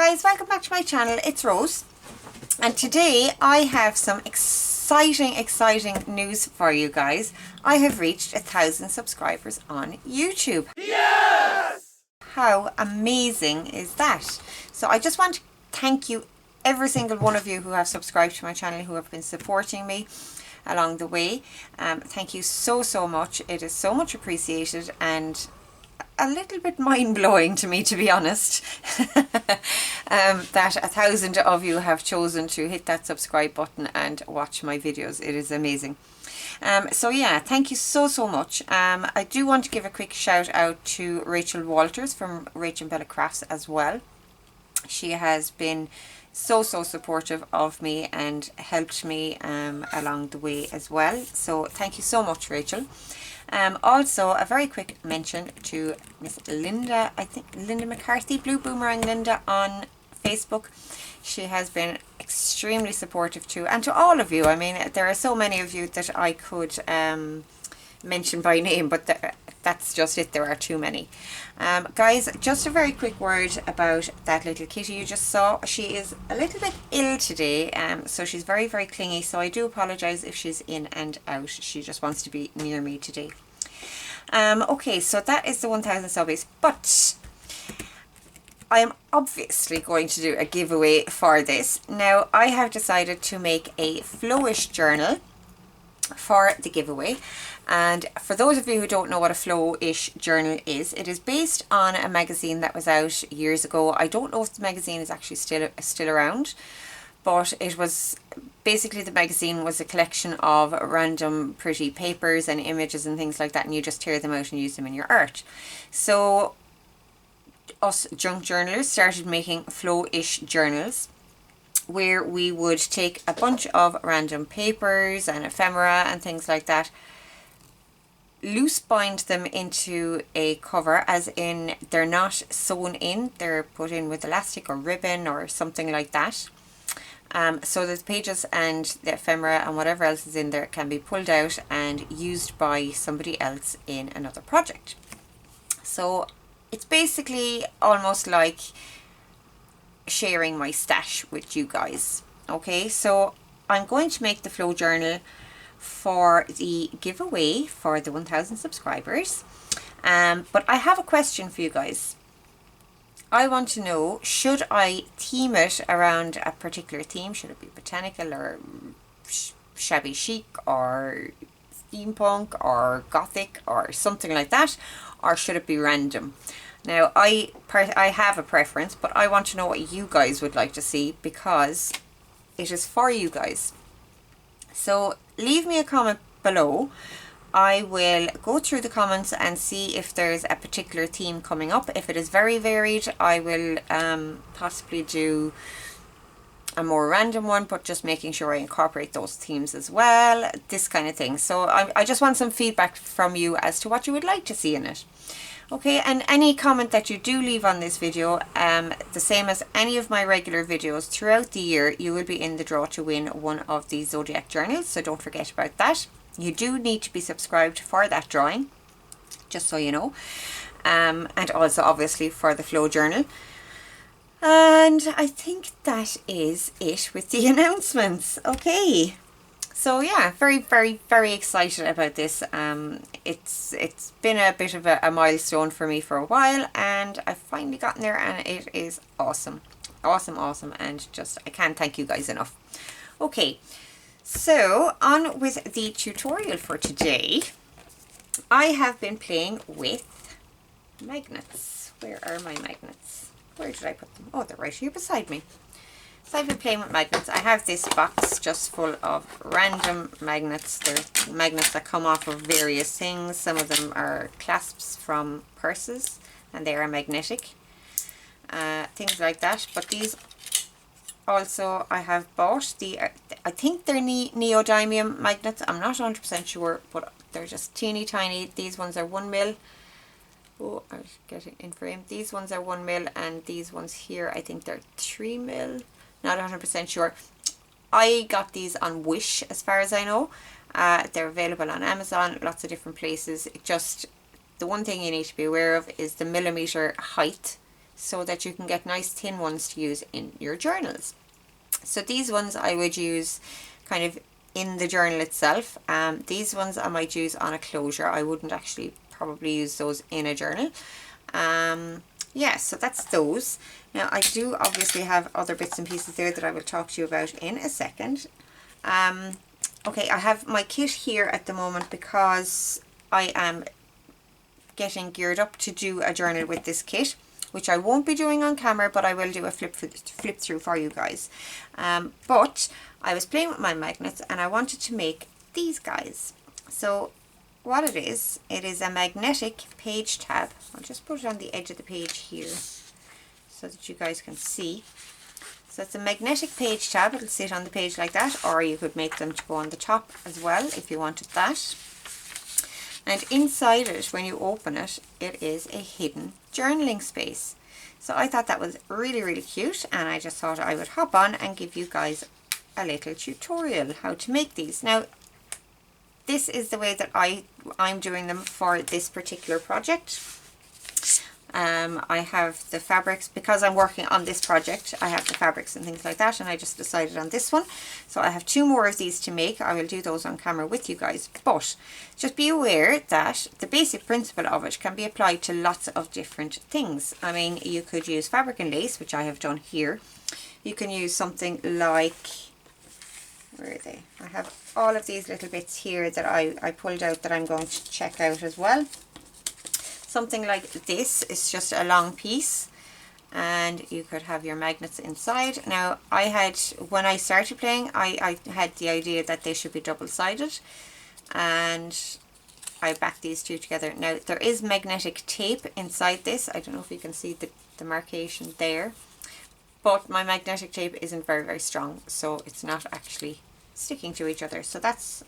guys, welcome back to my channel. It's Rose, and today I have some exciting news for you guys. I have reached 1,000 subscribers on YouTube. Yes! How amazing is that? So I just want to thank you, every single one of you who have subscribed to my channel, who have been supporting me along the way. Thank you so much. It is so much appreciated and a little bit mind-blowing to me, to be honest, that 1,000 of you have chosen to hit that subscribe button and watch my videos. It is amazing. So yeah, thank you so much. I do want to give a quick shout out to Rachel Walters from Rachel Bella Crafts as well. She has been so supportive of me and helped me along the way as well. So thank you so much, Rachel. Also, a very quick mention to Miss Linda, I think Linda McCarthy, Blue Boomerang Linda on Facebook. She has been extremely supportive too, and to all of you. I mean, there are so many of you that I could mention by name, but that's just it. There are too many. Guys, just a very quick word about that little kitty you just saw. She is a little bit ill today, so she's very clingy, so I do apologize if she's in and out. She just wants to be near me today. Okay, so that is the 1,000 subbies, but I am obviously going to do a giveaway for this. Now, I have decided to make a flowish journal for the giveaway. And for those of you who don't know what a flow-ish journal is, it is based on a magazine that was out years ago. I don't know if the magazine is actually still around, but it was basically, the magazine was a collection of random pretty papers and images and things like that, and you just tear them out and use them in your art. So us junk journalers started making flow-ish journals, where we would take a bunch of random papers and ephemera and things like that, loose bind them into a cover, as in they're not sewn in, they're put in with elastic or ribbon or something like that, so that the pages and the ephemera and whatever else is in there can be pulled out and used by somebody else in another project. So it's basically almost like sharing my stash with you guys. Okay, so I'm going to make the flow journal for the giveaway for the 1,000 subscribers, but I have a question for you guys. I want to know, should I theme it around a particular theme? Should it be botanical or shabby chic or steampunk or gothic or something like that, or should it be random? Now, I have a preference, but I want to know what you guys would like to see, because it is for you guys. So leave me a comment below. I will go through the comments and see if there's a particular theme coming up. If it is very varied, I will possibly do a more random one, but just making sure I incorporate those themes as well, this kind of thing. So I just want some feedback from you as to what you would like to see in it. Okay, and any comment that you do leave on this video, the same as any of my regular videos throughout the year, you will be in the draw to win one of these Zodiac journals, so don't forget about that. You do need to be subscribed for that drawing, just so you know, and also obviously for the flow journal. And I think that is it with the announcements. Okay. So yeah, very excited about this. It's been a bit of a milestone for me for a while, and I've finally gotten there, and it is awesome, and just I can't thank you guys enough. Okay, so on with the tutorial for today. I have been playing with magnets. Where are my magnets? Where did I put them? Oh, they're right here beside me. So I've been playing with magnets. I have this box just full of random magnets. They're magnets that come off of various things. Some of them are clasps from purses, and they are magnetic. Things like that. But these also I have bought. I think they're neodymium magnets. I'm not 100% sure, but they're just teeny tiny. These ones are 1 mil. Oh, I'll get it in frame. These ones are 1 mil, and these ones here, I think they're 3 mil. Not 100% sure. I got these on Wish, as far as I know. They're available on Amazon, lots of different places. The one thing you need to be aware of is the millimeter height. so that you can get nice thin ones to use in your journals. So these ones I would use kind of in the journal itself. These ones I might use on a closure. I wouldn't actually probably use those in a journal. Yeah, so that's those. Now I do obviously have other bits and pieces there that I will talk to you about in a second. Okay, I have my kit here at the moment because I am getting geared up to do a journal with this kit, which I won't be doing on camera, but I will do a flip through for you guys. But I was playing with my magnets and I wanted to make these guys. So what it is a magnetic page tab. I'll just put it on the edge of the page here so that you guys can see. So it's a magnetic page tab. It'll sit on the page like that, or you could make them to go on the top as well if you wanted that. And inside it, when you open it, it is a hidden journaling space. So I thought that was really, really cute, and I just thought I would hop on and give you guys a little tutorial how to make these. Now, this is the way that I'm doing them for this particular project. I have the fabrics, because I'm working on this project, I have the fabrics and things like that, and I just decided on this one. So I have 2 more of these to make. I will do those on camera with you guys, but just be aware that the basic principle of it can be applied to lots of different things. I mean, you could use fabric and lace, which I have done here. You can use something like, where are they? I have all of these little bits here that I pulled out that I'm going to check out as well. Something like this is just a long piece, and you could have your magnets inside. Now, when I started playing, I had the idea that they should be double-sided, and I backed these 2 together. Now, there is magnetic tape inside this. I don't know if you can see the markation there, but my magnetic tape isn't very, very strong, so it's not actually sticking to each other. So that's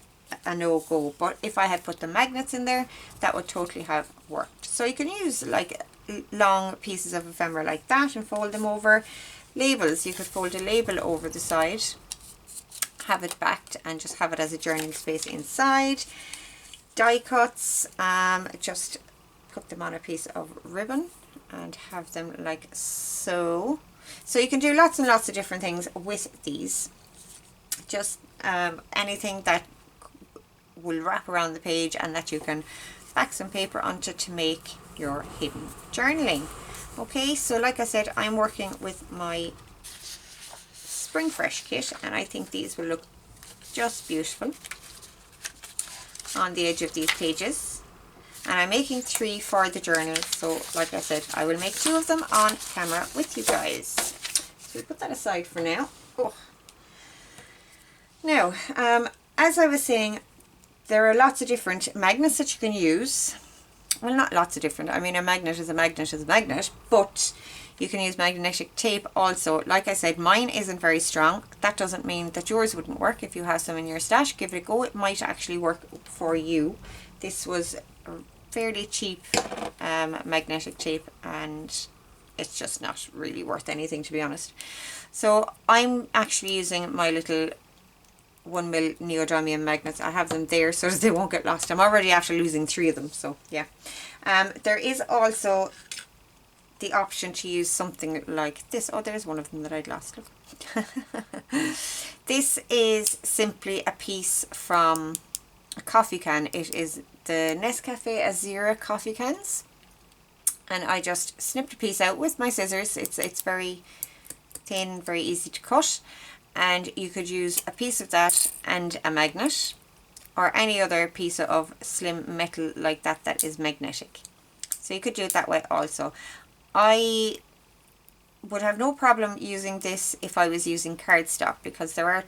a no-go, but if I had put the magnets in there, that would totally have worked. So you can use like long pieces of ephemera like that and fold them over. Labels, you could fold a label over the side, have it backed, and just have it as a journaling space inside. Die cuts, just put them on a piece of ribbon and have them like so. So you can do lots and lots of different things with these. Just anything that will wrap around the page and that you can back some paper onto to make your hidden journaling. Okay, so like I said, I'm working with my Spring Fresh kit, and I think these will look just beautiful on the edge of these pages. And I'm making 3 for the journal, so like I said, I will make 2 of them on camera with you guys. So we put that aside for now. Oh. Now, as I was saying, there are lots of different magnets that you can use. Well, not lots of different. I mean, a magnet is a magnet is a magnet, but you can use magnetic tape also. Like I said, mine isn't very strong. That doesn't mean that yours wouldn't work. If you have some in your stash, give it a go. It might actually work for you. This was a fairly cheap magnetic tape, and it's just not really worth anything, to be honest. So I'm actually using my little 1mm neodymium magnets. I have them there so that they won't get lost. I'm already after losing 3 of them, so yeah. There is also the option to use something like this. Oh, there's one of them that I'd lost. Look. This is simply a piece from a coffee can. It is the Nescafe Azira coffee cans, and I just snipped a piece out with my scissors. It's very thin, very easy to cut. And you could use a piece of that and a magnet, or any other piece of slim metal like that that is magnetic. So you could do it that way also. I would have no problem using this if I was using cardstock, because there are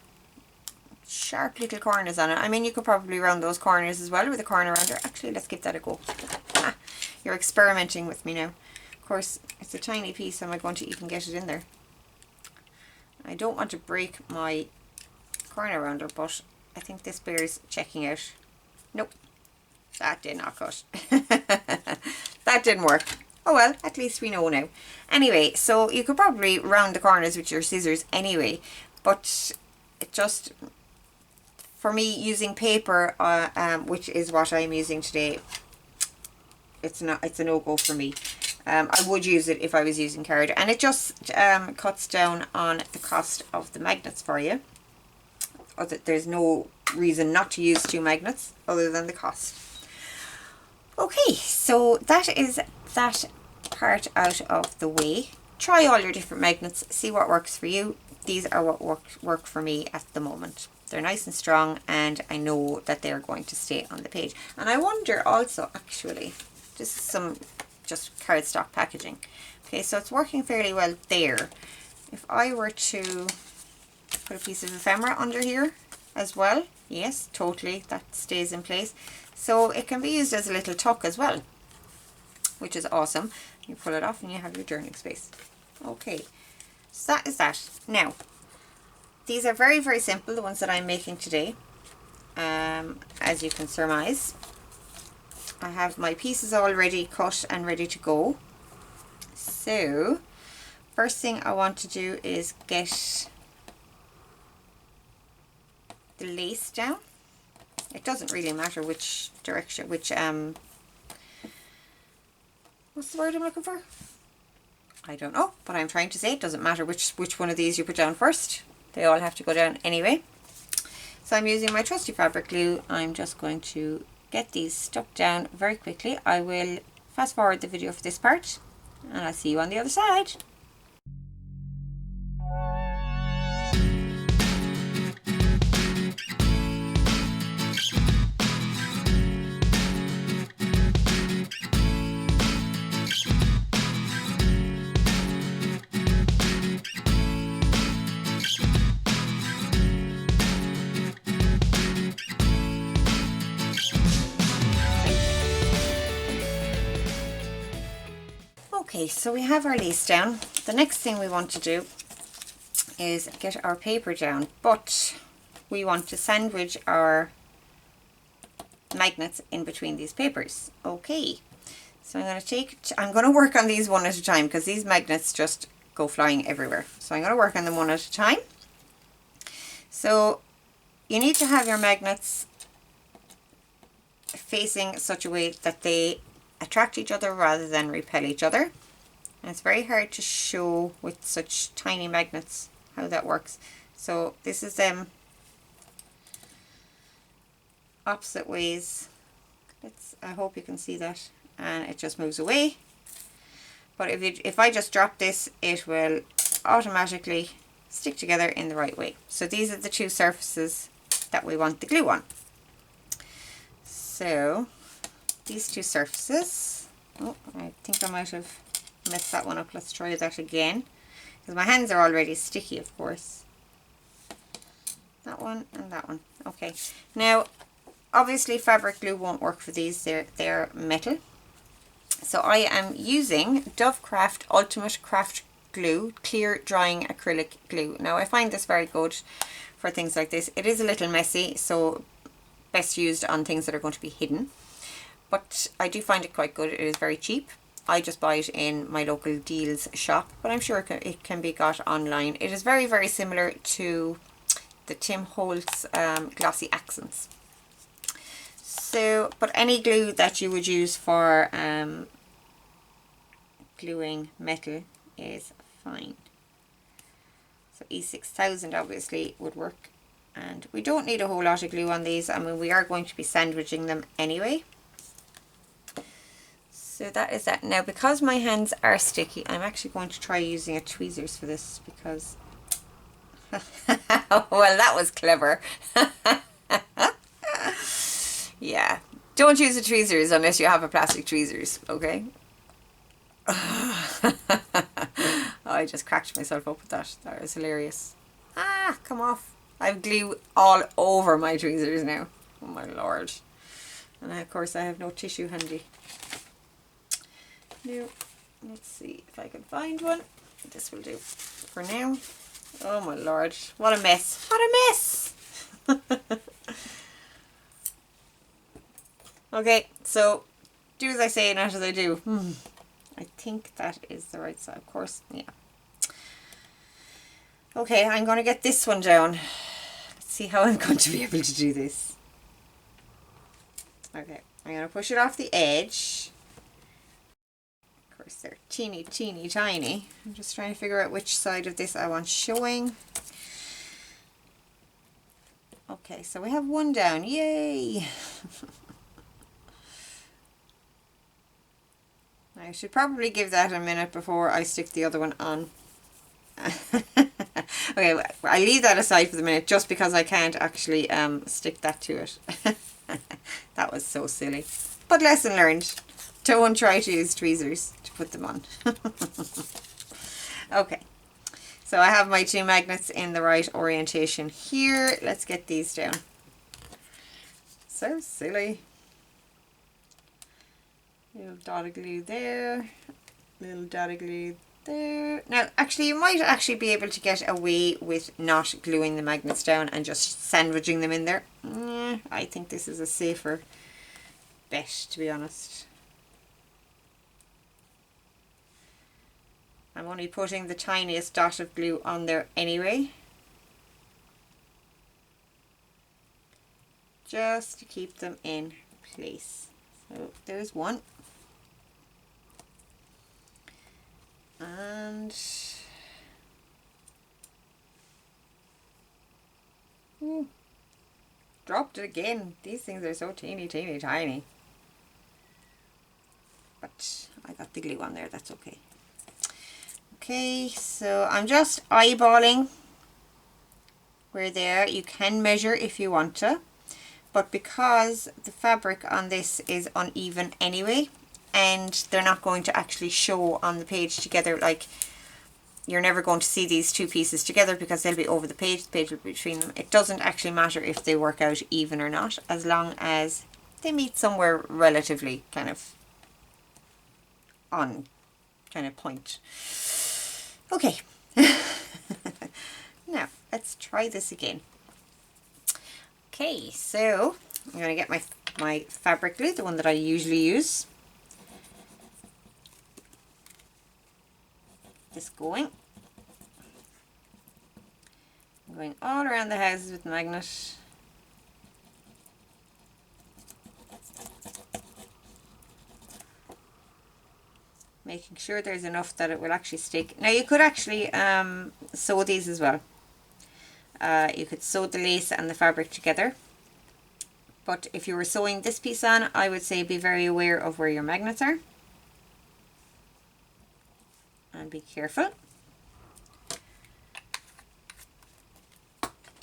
sharp little corners on it. I mean, you could probably round those corners as well with a corner rounder. Actually, let's give that a go. You're experimenting with me now. Of course, it's a tiny piece. Am I going to even get it in there? I don't want to break my corner rounder, but I think this bears checking out. Nope, that did not cut. That didn't work. Oh well, at least we know now. Anyway, so you could probably round the corners with your scissors anyway, but it just, for me, using paper, which is what I'm using today, it's a no-go for me. I would use it if I was using card, and it just cuts down on the cost of the magnets for you. There's no reason not to use 2 magnets other than the cost. Okay, so that is that part out of the way. Try all your different magnets, see what works for you. These are what work for me at the moment. They're nice and strong, and I know that they're going to stay on the page. And I wonder also, actually, this is some just cardstock packaging. Okay, so it's working fairly well there. If I were to put a piece of ephemera under here as well, yes, totally, that stays in place. So it can be used as a little tuck as well, which is awesome. You pull it off and you have your journaling space. Okay, so that is that. Now, these are very, very simple, the ones that I'm making today. As you can surmise, I have my pieces already cut and ready to go. So, first thing I want to do is get the lace down. It doesn't really matter which direction, what's the word I'm looking for? I don't know, but I'm trying to say it doesn't matter which one of these you put down first. They all have to go down anyway. So I'm using my trusty fabric glue. I'm just going to get these stuck down very quickly. I will fast forward the video for this part, and I'll see you on the other side. Okay, so we have our lace down. The next thing we want to do is get our paper down, but we want to sandwich our magnets in between these papers. Okay, so I'm going to work on these one at a time, because these magnets just go flying everywhere. So I'm going to work on them one at a time. So you need to have your magnets facing such a way that they attract each other rather than repel each other. And it's very hard to show with such tiny magnets how that works. So this is them opposite ways. I hope you can see that, and it just moves away. But if I just drop this, it will automatically stick together in the right way. So these are the 2 surfaces that we want the glue on. So these 2 surfaces, oh, I think I might have messed that one up. Let's try that again, because my hands are already sticky, of course. That one and that one. Okay, now obviously fabric glue won't work for these, they're metal. So I am using Dovecraft Ultimate Craft Glue Clear Drying Acrylic Glue. Now I find this very good for things like this. It is a little messy, so best used on things that are going to be hidden. But I do find it quite good. It is very cheap. I just buy it in my local Deals shop, but I'm sure it can be got online. It is very, very similar to the Tim Holtz Glossy Accents. So, but any glue that you would use for gluing metal is fine. So E6000 obviously would work. And we don't need a whole lot of glue on these. I mean, we are going to be sandwiching them anyway. So that is that. Now, because my hands are sticky, I'm actually going to try using a tweezers for this, because well, that was clever. Yeah, don't use the tweezers unless you have a plastic tweezers, okay? I just cracked myself up with that. That was hilarious. Ah, come off. I have glue all over my tweezers now. Oh my lord. And of course I have no tissue handy. Now, let's see if I can find one. This will do for now. Oh my lord. What a mess. What a mess. Okay, so do as I say, not as I do. I think that is the right side, of course. Yeah. Okay, I'm going to get this one down. Let's see how I'm going to be able to do this. Okay, I'm going to push it off the edge. course, they're teeny tiny. I'm just trying to figure out which side of this I want showing. Okay, so we have one down. Yay! I should probably give that a minute before I stick the other one on. Okay, I leave that aside for the minute just because I can't actually stick that to it. That was so silly. But lesson learned. Don't try to use tweezers to put them on. Okay, so I have my two magnets in the right orientation here. Let's get these down. So silly. Little dot of glue there. Little dot of glue there. Now, actually, you might actually be able to get away with not gluing the magnets down and just sandwiching them in there. I think this is a safer bet, to be honest. I'm only putting the tiniest dot of glue on there anyway, just to keep them in place. So there's one. And dropped it again. These things are so teeny tiny. But I got the glue on there, that's okay. Okay, so I'm just eyeballing where there. You can measure if you want to, but because the fabric on this is uneven anyway, and they're not going to actually show on the page together, like you're never going to see these two pieces together because they'll be over the page will be between them. It doesn't actually matter if they work out even or not, as long as they meet somewhere relatively kind of on kind of point. Okay, now let's try this again. Okay, so I'm going to get my fabric glue, the one that I usually use. Just going. I'm going all around the houses with the magnet. Making sure there's enough that it will actually stick. Now you could actually sew these as well. You could sew the lace and the fabric together. But if you were sewing this piece on, I would say be very aware of where your magnets are. And be careful.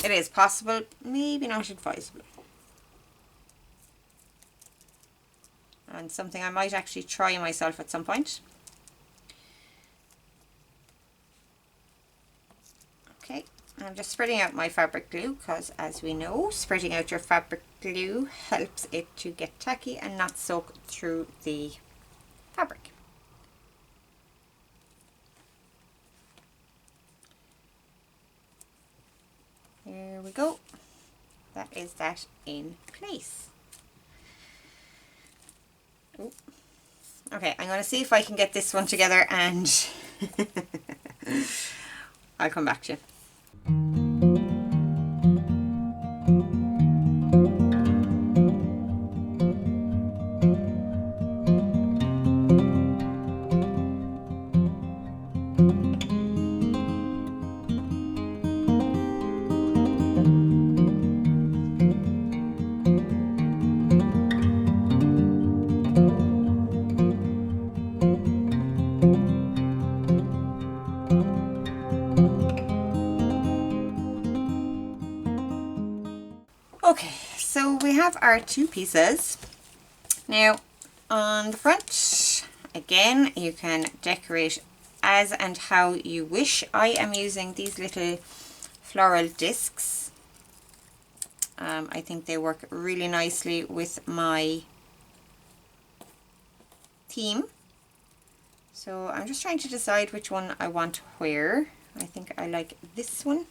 It is possible, maybe not advisable. And something I might actually try myself at some point. Okay, I'm just spreading out my fabric glue because, as we know, spreading out your fabric glue helps it to get tacky and not soak through the fabric. There we go. That is that in place. Ooh. Okay, I'm going to see if I can get this one together and I'll come back to you. Okay, so we have our two pieces. Now on the front, again, you can decorate as and how you wish. I am using these little floral discs. I think they work really nicely with my theme. So I'm just trying to decide which one I want where. I think I like this one.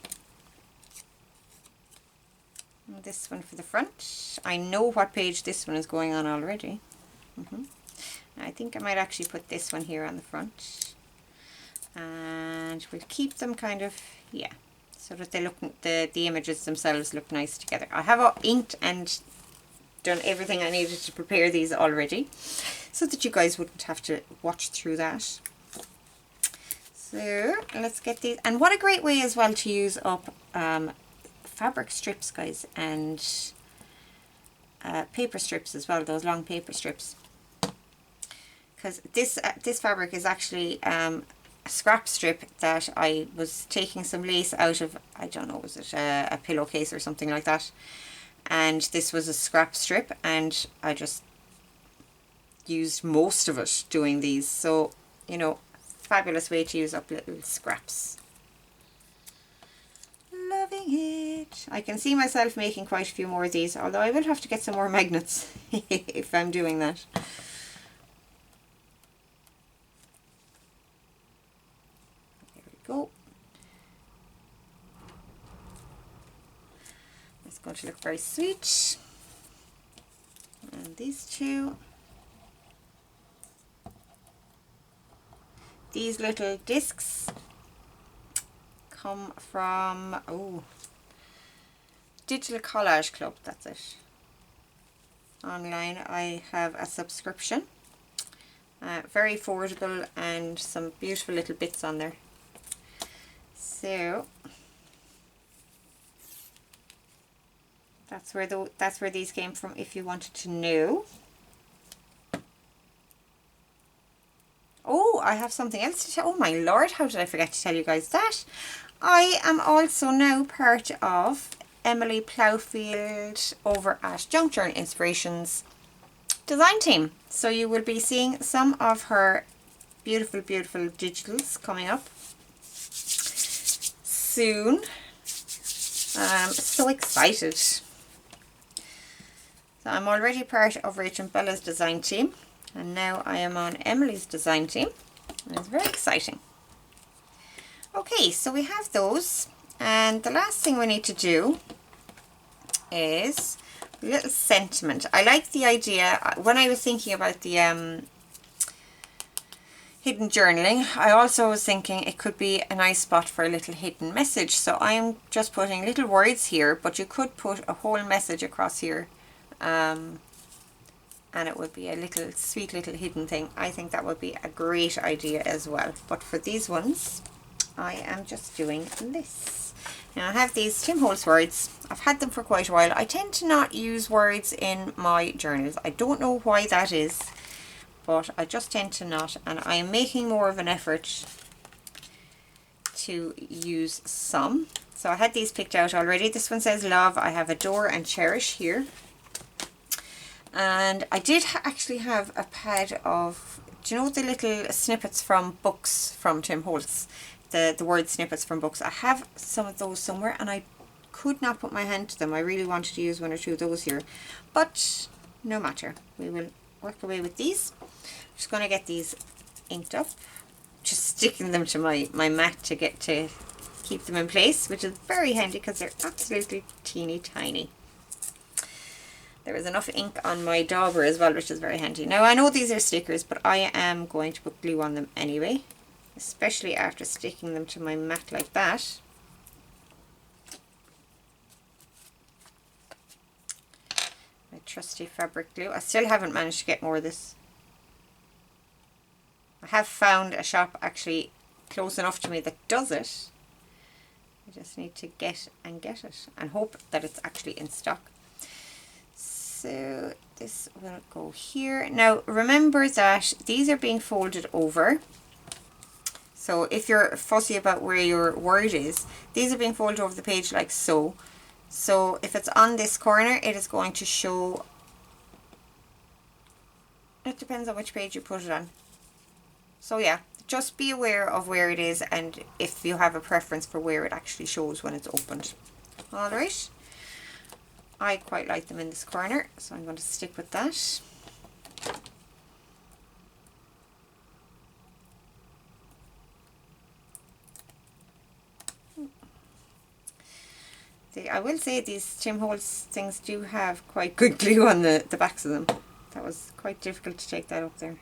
This one for the front. I know what page this one is going on already. I think I might actually put this one here on the front, and we'll keep them kind of, yeah, so that they look, the images themselves look nice together. I have inked and done everything I needed to prepare these already, so that you guys wouldn't have to watch through that. So let's get these, and what a great way as well to use up fabric strips, guys, and paper strips as well, those long paper strips, because this fabric is actually a scrap strip that I was taking some lace out of, I don't know, was it a pillowcase or something like that, and this was a scrap strip, and I just used most of it doing these. So, you know, fabulous way to use up little scraps. Loving it. I can see myself making quite a few more of these, although I will have to get some more magnets if I'm doing that. There we go. It's going to look very sweet. And these two. These little discs come from, oh, Digital Collage Club, that's it. Online I have a subscription. Very affordable and some beautiful little bits on there. So that's where these came from, if you wanted to know. Oh, I have something else to tell. Oh my lord, how did I forget to tell you guys that? I am also now part of Emily Ploughfield over at Junk Journal Inspirations design team. So you will be seeing some of her beautiful, beautiful digitals coming up soon. I'm so excited. So I'm already part of Rachel and Bella's design team, and now I am on Emily's design team, and it's very exciting. Okay, so we have those, and the last thing we need to do is a little sentiment. I like the idea, when I was thinking about the hidden journaling, I also was thinking it could be a nice spot for a little hidden message. So I'm just putting little words here, but you could put a whole message across here, and it would be a little sweet little hidden thing. I think that would be a great idea as well. But for these ones, I am just doing this. Now I have these Tim Holtz words. I've had them for quite a while. I tend to not use words in my journals. I don't know why that is, but I just tend to not, and I am making more of an effort to use some. So I had these picked out already. This one says love. I have adore and cherish here. And I did actually have a pad of, do you know the little snippets from books from Tim Holtz? The word snippets from books. I have some of those somewhere, and I could not put my hand to them. I really wanted to use one or two of those here, but no matter. We will work away with these. I'm just going to get these inked up, just sticking them to my mat to keep them in place, which is very handy because they're absolutely teeny tiny. There is enough ink on my dauber as well, which is very handy. Now I know these are stickers, but I am going to put glue on them anyway, especially after sticking them to my mat like that. My trusty fabric glue. I still haven't managed to get more of this. I have found a shop actually close enough to me that does it. I just need to get it and hope that it's actually in stock. So this will go here. Now remember that these are being folded over. So if you're fussy about where your word is, these are being folded over the page like so. So if it's on this corner, it is going to show, it depends on which page you put it on. So yeah, just be aware of where it is, and if you have a preference for where it actually shows when it's opened. Alright. I quite like them in this corner, so I'm going to stick with that. I will say these Tim Holtz things do have quite good glue on the backs of them. That was quite difficult to take that up there.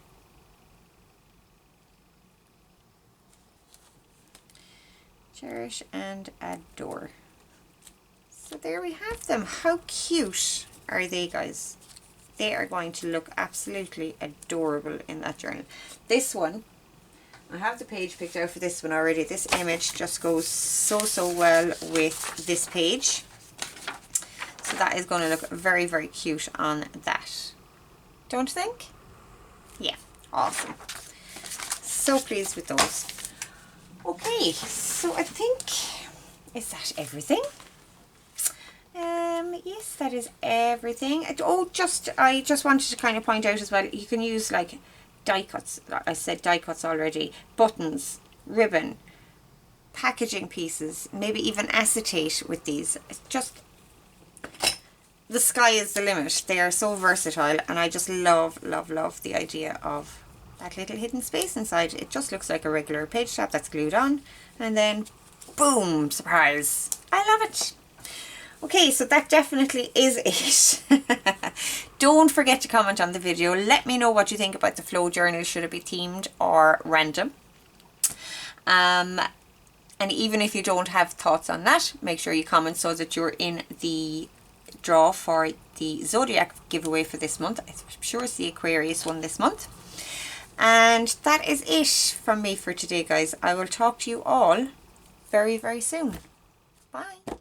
Cherish and adore. So there we have them. How cute are they, guys? they are going to look absolutely adorable in that journal. This one, I have the page picked out for this one already. This image just goes so well with this page. So that is going to look very, very cute on that. Don't you think? Yeah, awesome. So pleased with those. Okay, so I think, is that everything? Yes, that is everything. Oh, I just wanted to kind of point out as well, you can use like die cuts. I said die cuts already. Buttons, ribbon, packaging pieces, maybe even acetate with these. It's just, the sky is the limit. They are so versatile, and I just love the idea of that little hidden space inside. It just looks like a regular page tab that's glued on, and then boom, surprise. I love it. Okay, so that definitely is it. Don't forget to comment on the video. Let me know what you think about the flow journal. Should it be themed or random? And even if you don't have thoughts on that, make sure you comment so that you're in the draw for the Zodiac giveaway for this month. I'm sure it's the Aquarius one this month. And that is it from me for today, guys. I will talk to you all very, very soon. Bye.